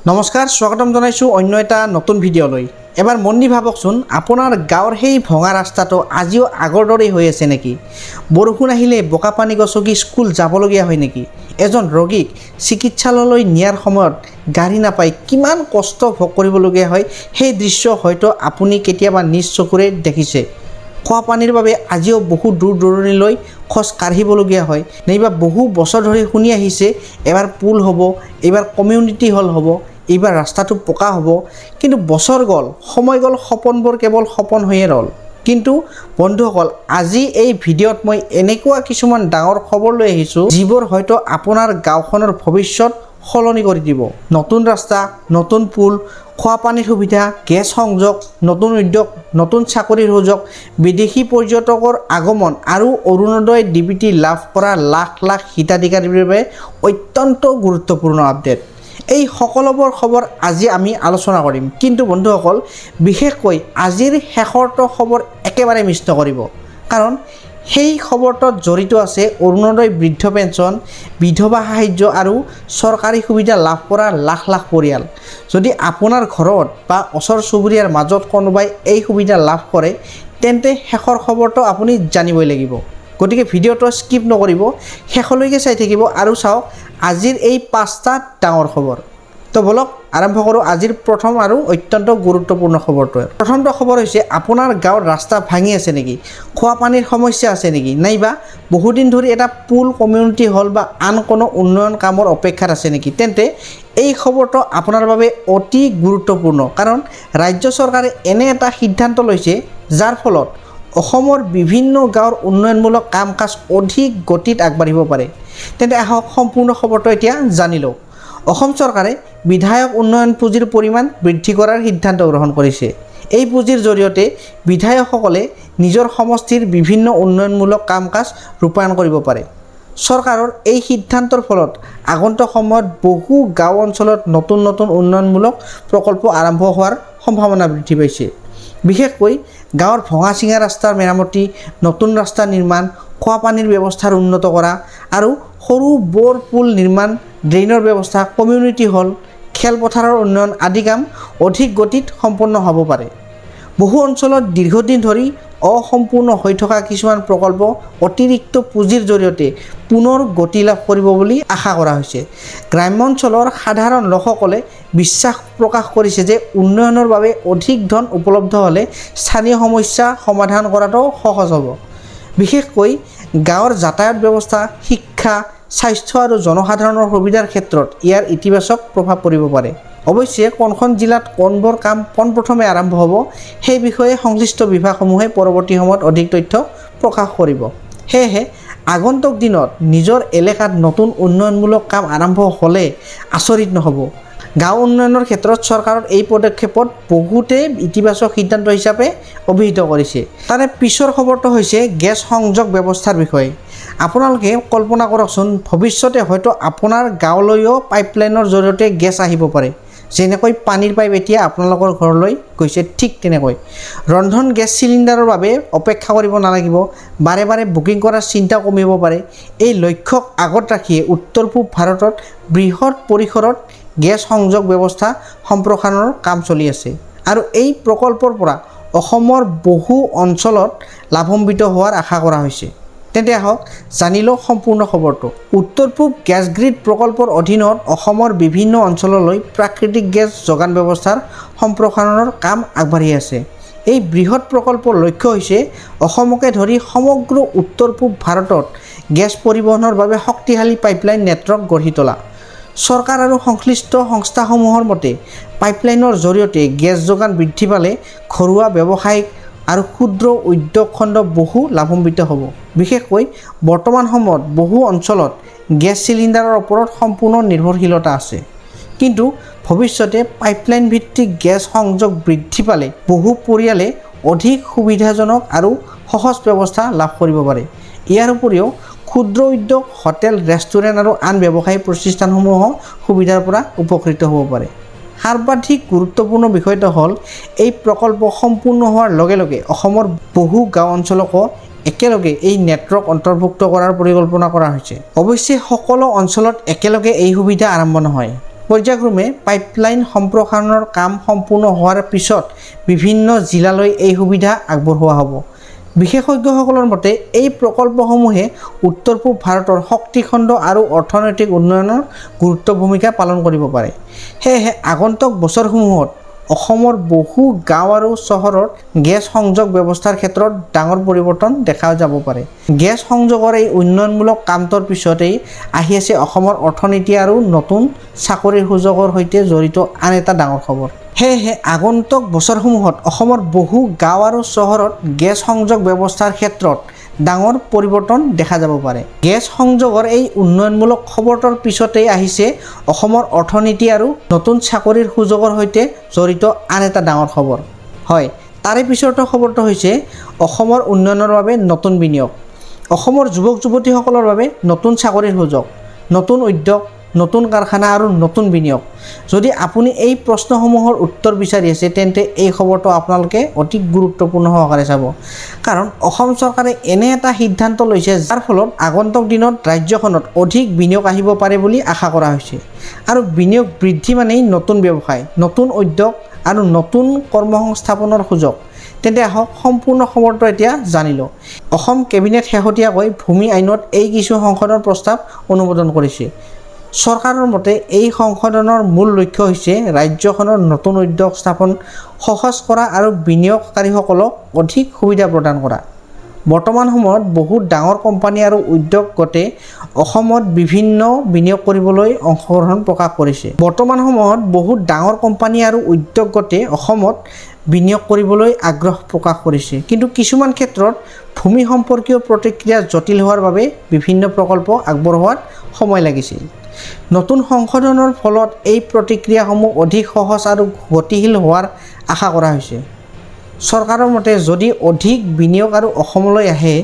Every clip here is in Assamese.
নমস্কাৰ, স্বাগতম জনাইছোঁ অন্য এটা নতুন ভিডিঅ'লৈ। এবাৰ মন দি ভাবকচোন, আপোনাৰ গাঁৱৰ সেই ভঙা ৰাস্তাটো আজিও আগৰ দৰেই হৈ আছে নেকি? বৰষুণ আহিলে বোকা পানী গছকি স্কুল যাবলগীয়া হয় নেকি? এজন ৰোগীক চিকিৎসালয়লৈ নিয়াৰ সময়ত গাড়ী নাপাই কিমান কষ্ট ভোগ কৰিবলগীয়া হয়, সেই দৃশ্য হয়তো আপুনি কেতিয়াবা নিজ চকুৰে দেখিছে। খোৱা পানীৰ বাবে আজিও বহু দূৰ দূৰণিলৈ খোজ কাঢ়িবলগীয়া হয়। নাইবা বহু বছৰ ধৰি শুনি আহিছে এবাৰ পুল হ'ব, এইবাৰ কমিউনিটি হল হ'ব, এইবাৰ ৰাস্তাটো পকা হ'ব। কিন্তু বছৰ গ'ল, সময় গ'ল, সপোনবোৰ কেৱল সপোন হৈয়ে ৰ'ল। কিন্তু বন্ধুসকল, আজি এই ভিডিঅ'ত মই এনেকুৱা কিছুমান ডাঙৰ খবৰ লৈ আহিছোঁ যিবোৰ হয়তো আপোনাৰ গাঁওখনৰ ভৱিষ্যত সলনি কৰি দিব। নতুন ৰাস্তা, নতুন পুল, খোৱা পানীৰ সুবিধা, গেছ সংযোগ, নতুন উদ্যোগ, নতুন চাকৰিৰ সুযোগ, বিদেশী পৰ্যটকৰ আগমন আৰু অৰুণোদয় ডিবিটি লাভ কৰা লাখ লাখ হিতাধিকাৰীৰ বাবে অত্যন্ত গুৰুত্বপূৰ্ণ আপডেট। এই সকলোবোৰ খবৰ আজি আমি আলোচনা কৰিম। কিন্তু বন্ধুসকল, বিশেষকৈ আজিৰ শেষৰটো খবৰ একেবাৰে মিছ নকৰিব, কাৰণ সেই খবৰটোত জড়িত আছে অৰুণোদয় বৃদ্ধ পেঞ্চন, বিধৱা সাহায্য আৰু চৰকাৰী সুবিধা লাভ কৰা লাখ লাখ পৰিয়াল। যদি আপোনাৰ ঘৰত বা ওচৰ চুবুৰীয়াৰ মাজত কোনোবাই এই সুবিধা লাভ কৰে, তেন্তে শেষৰ খবৰটো আপুনি জানিবই লাগিব। গতিকে ভিডিঅ'টো স্কিপ নকৰিব, শেষলৈকে চাই থাকিব আৰু চাওক আজিৰ এই 5টা ডাঙৰ খবৰ। তো বলক আৰম্ভ কৰোঁ আজিৰ প্ৰথম আৰু অত্যন্ত গুৰুত্বপূৰ্ণ খবৰটোৱে। প্ৰথমটো খবৰ হৈছে, আপোনাৰ গাঁৱৰ ৰাস্তা ভাঙি আছে নেকি? খোৱা পানীৰ সমস্যা আছে নেকি? নাইবা বহুদিন ধৰি এটা পুল, কমিউনিটি হল বা আন কোনো উন্নয়ন কামৰ অপেক্ষাত আছে নেকি? তেন্তে এই খবৰটো আপোনাৰ বাবে অতি গুৰুত্বপূৰ্ণ, কাৰণ ৰাজ্য চৰকাৰে এনে এটা সিদ্ধান্ত লৈছে যাৰ ফলত অসমৰ বিভিন্ন গাঁৱৰ উন্নয়নমূলক কাম কাজ অধিক গতিত আগবাঢ়িব পাৰে। তেন্তে আহক সম্পূৰ্ণ খবৰটো এতিয়া জানি লওঁ। অসম চৰকাৰে বিধায়ক উন্নয়ন পুঁজিৰ পৰিমাণ বৃদ্ধি কৰাৰ সিদ্ধান্ত গ্ৰহণ কৰিছে। এই পুঁজিৰ জৰিয়তে বিধায়কসকলে নিজৰ সমষ্টিৰ বিভিন্ন উন্নয়নমূলক কাম কাজ ৰূপায়ণ কৰিব পাৰে। চৰকাৰৰ এই সিদ্ধান্তৰ ফলত আগন্তুক সময়ত বহু গাঁও অঞ্চলত নতুন নতুন উন্নয়নমূলক প্ৰকল্প আৰম্ভ হোৱাৰ সম্ভাৱনা বৃদ্ধি পাইছে। বিশেষকৈ গাঁৱৰ ভঙা চিঙা ৰাস্তাৰ মেৰামতি, নতুন ৰাস্তা নিৰ্মাণ, খোৱা পানীৰ ব্যৱস্থাৰ উন্নত কৰা আৰু সৰু বৰ পুল নিৰ্মাণ, ড্ৰেইনৰ ব্যৱস্থা, কমিউনিটি হল, খেলপথাৰৰ উন্নয়ন আদি কাম অধিক গতিত সম্পন্ন হ'ব পাৰে। বহু অঞ্চলত দীৰ্ঘদিন ধৰি অসম্পূৰ্ণ হৈ থকা কিছুমান প্ৰকল্প অতিৰিক্ত পুঁজিৰ জৰিয়তে পুনৰ গতি লাভ কৰিব বুলি আশা কৰা হৈছে। গ্ৰাম্য অঞ্চলৰ সাধাৰণ লোকসকলে বিশ্বাস প্ৰকাশ কৰিছে যে উন্নয়নৰ বাবে অধিক ধন উপলব্ধ হ'লে স্থানীয় সমস্যা সমাধান কৰাটো সহজ হ'ব। বিশেষকৈ গাঁৱৰ যাতায়াত ব্যৱস্থা, শিক্ষা, স্বাস্থ্য আৰু জনসাধাৰণৰ সুবিধাৰ ক্ষেত্ৰত ইয়াৰ ইতিবাচক প্ৰভাৱ পৰিব পাৰে। অৱশ্যে কোনখন জিলাত কোনবোৰ কাম পোনপ্ৰথমে আৰম্ভ হ'ব, সেই বিষয়ে সংশ্লিষ্ট বিভাগসমূহে পৰৱৰ্তী সময়ত অধিক তথ্য প্ৰকাশ কৰিব। সেয়েহে আগন্তুক দিনত নিজৰ এলেকাত নতুন উন্নয়নমূলক কাম আৰম্ভ হ'লে আচৰিত নহ'ব। গাঁও উন্নয়নৰ ক্ষেত্ৰত চৰকাৰৰ এই পদক্ষেপত বহুতে ইতিবাচক সিদ্ধান্ত হিচাপে অভিহিত কৰিছে। তাৰে পিছৰ খবৰটো হৈছে গেছ সংযোগ ব্যৱস্থাৰ বিষয়ে। আপোনালোকে কল্পনা কৰকচোন, ভৱিষ্যতে হয়তো আপোনাৰ গাঁৱলৈও পাইপলাইনৰ জৰিয়তে গেছ আহিব পাৰে। যেনেকৈ পানীৰ পাইপ এতিয়া আপোনালোকৰ ঘৰলৈ গৈছে, ঠিক তেনেকৈ ৰন্ধন গেছ চিলিণ্ডাৰৰ বাবে অপেক্ষা কৰিব নালাগিব, বাৰে বাৰে বুকিং কৰাৰ চিন্তা কমিব পাৰে। এই লক্ষ্যক আগত ৰাখিয়ে উত্তৰ পূব ভাৰতত বৃহৎ পৰিসৰত গেছ সংযোগ ব্যৱস্থা সম্প্ৰসাৰণৰ কাম চলি আছে আৰু এই প্ৰকল্পৰ পৰা অসমৰ বহু অঞ্চলত লাভান্বিত হোৱাৰ আশা কৰা হৈছে। তেন্তে আহক জানি লওঁ সম্পূৰ্ণ খবৰটো। উত্তৰ পূব গেছ গ্ৰিড প্ৰকল্পৰ অধীনত অসমৰ বিভিন্ন অঞ্চললৈ প্ৰাকৃতিক গেছ যোগান ব্যৱস্থাৰ সম্প্ৰসাৰণৰ কাম আগবাঢ়ি আছে। এই বৃহৎ প্ৰকল্পৰ লক্ষ্য হৈছে অসমকে ধৰি সমগ্ৰ উত্তৰ পূব ভাৰতত গেছ পৰিবহণৰ বাবে শক্তিশালী পাইপলাইন নেটৱৰ্ক গঢ়ি তোলা। চৰকাৰ আৰু সংশ্লিষ্ট সংস্থাসমূহৰ মতে পাইপলাইনৰ জৰিয়তে গেছ যোগান বৃদ্ধি পালে ঘৰুৱা ব্যৱসায়িক আৰু ক্ষুদ্ৰ উদ্যোগ খণ্ড বহু লাভান্বিত হ'ব। বিশেষকৈ বৰ্তমান সময়ত বহু অঞ্চলত গেছ চিলিণ্ডাৰৰ ওপৰত সম্পূৰ্ণ নিৰ্ভৰশীলতা আছে। কিন্তু ভৱিষ্যতে পাইপলাইন ভিত্তিক গেছ সংযোগ বৃদ্ধি পালে বহু পৰিয়ালে অধিক সুবিধাজনক আৰু সহজ ব্যৱস্থা লাভ কৰিব পাৰে। ইয়াৰ উপৰিও ক্ষুদ্ৰ উদ্যোগ, হোটেল, ৰেষ্টুৰেণ্ট আৰু আন ব্যৱসায়িক প্ৰতিষ্ঠানসমূহো সুবিধাৰ পৰা উপকৃত হ'ব পাৰে। সৰ্বাধিক গুৰুত্বপূৰ্ণ বিষয়টো হ'ল, এই প্ৰকল্প সম্পূৰ্ণ হোৱাৰ লগে লগে অসমৰ বহু গাঁও অঞ্চলকো একেলগে এই নেটৱৰ্ক অন্তৰ্ভুক্ত কৰাৰ পৰিকল্পনা কৰা হৈছে। অৱশ্যে সকলো অঞ্চলত একেলগে এই সুবিধা আৰম্ভ নহয়। পৰ্যায়ক্ৰমে পাইপলাইন সম্প্ৰসাৰণৰ কাম সম্পূৰ্ণ হোৱাৰ পিছত বিভিন্ন জিলালৈ এই সুবিধা আগবঢ়োৱা হ'ব। বিশেষজ্ঞসকলৰ মতে এই প্ৰকল্পসমূহে উত্তৰ পূব ভাৰতৰ শক্তিখণ্ড আৰু অৰ্থনৈতিক উন্নয়নৰ গুৰুত্বপূৰ্ণ ভূমিকা পালন কৰিব পাৰে। সেয়েহে আগন্তুক বছৰসমূহত অসমৰ বহু গাঁও আৰু চহৰত গেছ সংযোগ ব্যৱস্থাৰ ক্ষেত্ৰত ডাঙৰ পৰিৱৰ্তন দেখা যাব পাৰে। গেছ সংযোগৰ এই উন্নয়নমূলক কামটোৰ পিছতেই আহি আছে অসমৰ অৰ্থনীতি আৰু নতুন চাকৰিৰ সুযোগৰ সৈতে জড়িত আন এটা ডাঙৰ খবৰ। সেয়েহে আগন্তুক বছৰসমূহত অসমৰ বহু গাঁও আৰু চহৰত গেছ সংযোগ ব্যৱস্থাৰ ক্ষেত্ৰত ডাঙৰ পৰিৱৰ্তন দেখা যাব পাৰে। গেছ সংযোগৰ এই উন্নয়নমূলক খবৰটোৰ পিছতেই আহিছে অসমৰ অৰ্থনীতি আৰু নতুন চাকৰিৰ সুযোগৰ সৈতে জড়িত আন এটা ডাঙৰ খবৰ। হয়, তাৰে পিছৰটো খবৰটো হৈছে অসমৰ উন্নয়নৰ বাবে নতুন বিনিয়োগ। অসমৰ যুৱক যুৱতীসকলৰ বাবে নতুন চাকৰিৰ সুযোগ, নতুন উদ্যোগ, নতুন কাৰখানা আৰু নতুন বিনিয়োগ। যদি আপুনি এই প্ৰশ্নসমূহৰ উত্তৰ বিচাৰি আছে তেন্তে এই খবৰটো আপোনালোকে অতি গুৰুত্বপূৰ্ণ সহকাৰে চাব। কাৰণ অসম চৰকাৰে এনে এটা সিদ্ধান্ত লৈছে যাৰ ফলত আগন্তুক দিনত ৰাজ্যখনত অধিক বিনিয়োগ আহিব পাৰে বুলি আশা কৰা হৈছে। আৰু বিনিয়োগ বৃদ্ধি মানেই নতুন ব্যৱসায়, নতুন উদ্যোগ আৰু নতুন কৰ্মসংস্থাপনৰ সুযোগ। তেন্তে আহক সম্পূৰ্ণ খবৰটো এতিয়া জানি লওঁ। অসম কেবিনেট শেহতীয়াকৈ ভূমি আইনত এই কিছু সংশোধনৰ প্ৰস্তাৱ অনুমোদন কৰিছে। চৰকাৰৰ মতে এই সংশোধনৰ মূল লক্ষ্য হৈছে ৰাজ্যখনৰ নতুন উদ্যোগ স্থাপন সহজ কৰা আৰু বিনিয়োগকাৰীসকলক অধিক সুবিধা প্ৰদান কৰা। বৰ্তমান সময়ত বহুত ডাঙৰ কোম্পানী আৰু উদ্যোগ গোটে অসমত বিভিন্ন বিনিয়োগ কৰিবলৈ অংশগ্ৰহণ প্ৰকাশ কৰিছে। বৰ্তমান সময়ত বহুত ডাঙৰ কোম্পানী আৰু উদ্যোগ গোটে অসমত বিনিয়োগ কৰিবলৈ আগ্ৰহ প্ৰকাশ কৰিছে। কিন্তু কিছুমান ক্ষেত্ৰত ভূমি সম্পৰ্কীয় প্ৰতিক্ৰিয়া জটিল হোৱাৰ বাবে বিভিন্ন প্ৰকল্প আগবঢ়োৱাত সময় লাগিছিল। নতুন সংশোধনৰ ফলত এই প্ৰতিক্ৰিয়াসমূহ অধিক সহজ আৰু গতিশীল হোৱাৰ আশা কৰা হৈছে। চৰকাৰৰ মতে যদি অধিক বিনিয়োগ আৰু অসমলৈ আহে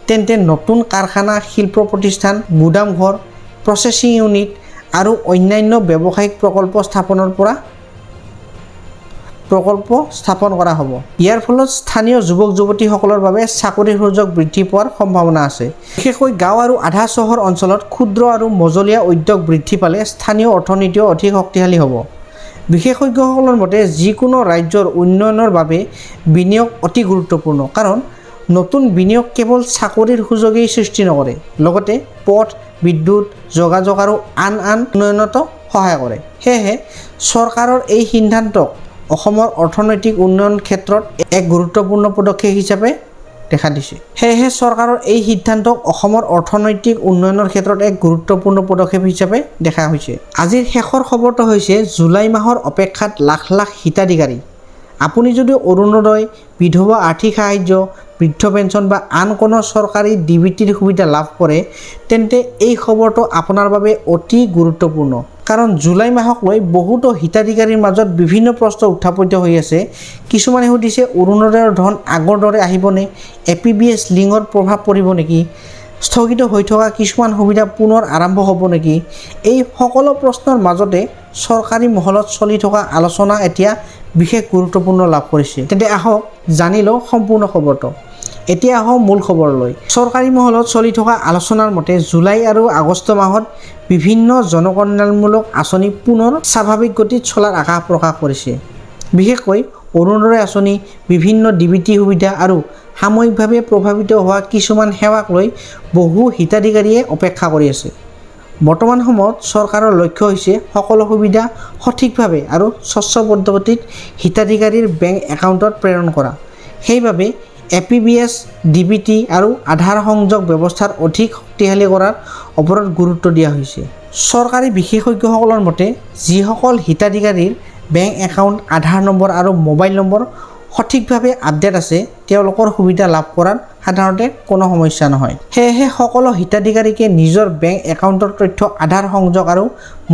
তেন্তে নতুন কাৰখানা, শিল্প প্ৰতিষ্ঠান, গুদামঘৰ, প্ৰচেছিং ইউনিট আৰু অন্যান্য ব্যৱসায়িক প্ৰকল্প স্থাপন কৰা হ'ব। ইয়াৰ ফলত স্থানীয় যুৱক যুৱতীসকলৰ বাবে চাকৰিৰ সুযোগ বৃদ্ধি পোৱাৰ সম্ভাৱনা আছে। বিশেষকৈ গাঁও আৰু আধা চহৰ অঞ্চলত ক্ষুদ্ৰ আৰু মজলীয়া উদ্যোগ বৃদ্ধি পালে স্থানীয় অৰ্থনীতিও অধিক শক্তিশালী হ'ব। বিশেষজ্ঞসকলৰ মতে যিকোনো ৰাজ্যৰ উন্নয়নৰ বাবে বিনিয়োগ অতি গুৰুত্বপূৰ্ণ। কাৰণ নতুন বিনিয়োগ কেৱল চাকৰিৰ সুযোগেই সৃষ্টি নকৰে, লগতে পথ, বিদ্যুৎ, যোগাযোগ আৰু আন উন্নয়নতো সহায় কৰে। সেয়েহে চৰকাৰৰ এই সিদ্ধান্তক অসমৰ অৰ্থনৈতিক উন্নয়ন ক্ষেত্ৰত এক গুৰুত্বপূৰ্ণ পদক্ষেপ হিচাপে দেখা দিছে। সেয়েহে চৰকাৰৰ এই সিদ্ধান্তক অসমৰ অৰ্থনৈতিক উন্নয়নৰ ক্ষেত্ৰত এক গুৰুত্বপূৰ্ণ পদক্ষেপ হিচাপে দেখা হৈছে। আজিৰ শেষৰ খবৰটো হৈছে জুলাই মাহৰ অপেক্ষাত লাখ লাখ হিতাধিকাৰী। আপুনি যদি অৰুণোদয়, বিধৱা আৰ্থিক সাহায্য, বৃদ্ধ পেঞ্চন বা আন কোনো চৰকাৰী ডিবিটিৰ সুবিধা লাভ কৰে তেন্তে এই খবৰটো আপোনাৰ বাবে অতি গুৰুত্বপূৰ্ণ। কাৰণ জুলাই মাহক লৈ বহুতো হিতাধিকাৰীৰ মাজত বিভিন্ন প্ৰশ্ন উত্থাপিত হৈ আছে। কিছুমানে সুধিছে অৰুণোদয়ৰ ধন আগৰ দৰে আহিবনে? APBS লিংকৰ প্ৰভাৱ পৰিব নেকি? স্থগিত হৈ থকা কিছুমান সুবিধা পুনৰ আৰম্ভ হ'ব নেকি? এই সকলো প্ৰশ্নৰ মাজতে চৰকাৰী মহলত চলি থকা আলোচনা এতিয়া বিশেষ গুৰুত্বপূৰ্ণ লাভ কৰিছে। তেন্তে আহক জানি লওঁ সম্পূৰ্ণ খবৰটো। এতিয়া আহক মূল খবৰলৈ। চৰকাৰী মহলত চলি থকা আলোচনাৰ মতে জুলাই আৰু আগষ্ট মাহত বিভিন্ন জনকল্যাণমূলক আঁচনি পুনৰ স্বাভাৱিক গতিত চলাৰ আশা প্ৰকাশ কৰিছে। বিশেষকৈ অৰুণোদয় আঁচনি, বিভিন্ন ডিবিটি সুবিধা আৰু সাময়িকভাৱে প্ৰভাৱিত হোৱা কিছুমান সেৱাক লৈ বহু হিতাধিকাৰীয়ে অপেক্ষা কৰি আছে। বৰ্তমান সময়ত চৰকাৰৰ লক্ষ্য হৈছে সকলো সুবিধা সঠিকভাৱে আৰু স্বচ্ছ পদ্ধতিত হিতাধিকাৰীৰ বেংক একাউণ্টত প্ৰেৰণ কৰা। সেইবাবে APBS, ডিবিটি আৰু আধাৰ সংযোগ ব্যৱস্থাৰ অধিক শক্তিশালী কৰাৰ ওপৰত গুৰুত্ব দিয়া হৈছে। চৰকাৰী বিশেষজ্ঞসকলৰ মতে যিসকল হিতাধিকাৰীৰ বেংক একাউণ্ট, আধাৰ নম্বৰ আৰু মোবাইল নম্বৰ সঠিকভাৱে আপডেট আছে তেওঁলোকৰ সুবিধা লাভ কৰাত সাধাৰণতে কোনো সমস্যা নহয়। সেয়েহে সকলো হিতাধিকাৰীকে নিজৰ বেংক একাউণ্টৰ তথ্য, আধাৰ সংযোগ আৰু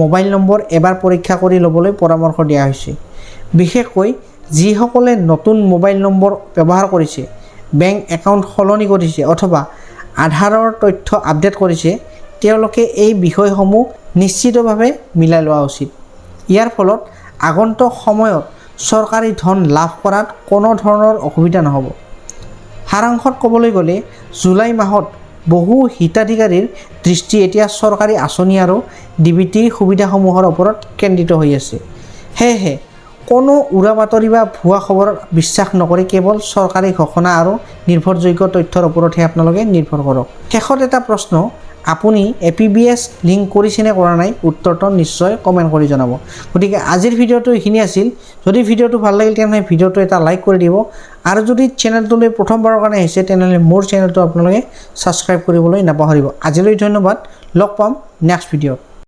মোবাইল নম্বৰ এবাৰ পৰীক্ষা কৰি ল'বলৈ পৰামৰ্শ দিয়া হৈছে। বিশেষকৈ যিসকলে নতুন মোবাইল নম্বৰ ব্যৱহাৰ কৰিছে, বেংক একাউণ্ট সলনি কৰিছে অথবা আধাৰৰ তথ্য আপডেট কৰিছে তেওঁলোকে এই বিষয়সমূহ নিশ্চিতভাৱে মিলাই লোৱা উচিত। ইয়াৰ ফলত আগন্তুক সময়ত চৰকাৰী ধন লাভ কৰাত কোনো ধৰণৰ অসুবিধা নহ'ব। সাৰাংশত ক'বলৈ গ'লে জুলাই মাহত বহু হিতাধিকাৰীৰ দৃষ্টি এতিয়া চৰকাৰী আঁচনি আৰু ডিবিটিৰ সুবিধাসমূহৰ ওপৰত কেন্দ্ৰিত হৈ আছে। সেয়েহে কোনো উৰা বাতৰি বা ভুৱা খবৰ বিশ্বাস নকৰি কেৱল চৰকাৰী ঘোষণা আৰু নিৰ্ভৰযোগ্য তথ্যৰ ওপৰতহে আপোনালোকে নিৰ্ভৰ কৰক। শেষত এটা প্ৰশ্ন, আপুনি APBS লিংক কৰিছেনে কৰা নাই? উত্তৰটো নিশ্চয় কমেণ্ট কৰি জনাব। গতিকে আজিৰ ভিডিঅ'টো এইখিনি আছিল। যদি ভিডিঅ'টো ভাল লাগিল তেনেহ'লে ভিডিঅ'টো এটা লাইক কৰি দিব আৰু যদি চেনেলটোলৈ প্ৰথমবাৰৰ কাৰণে আহিছে তেনেহ'লে মোৰ চেনেলটো আপোনালোকে ছাবস্ক্ৰাইব কৰিবলৈ নাপাহৰিব। আজিলৈ ধন্যবাদ, লগ পাম নেক্সট ভিডিঅ'ত।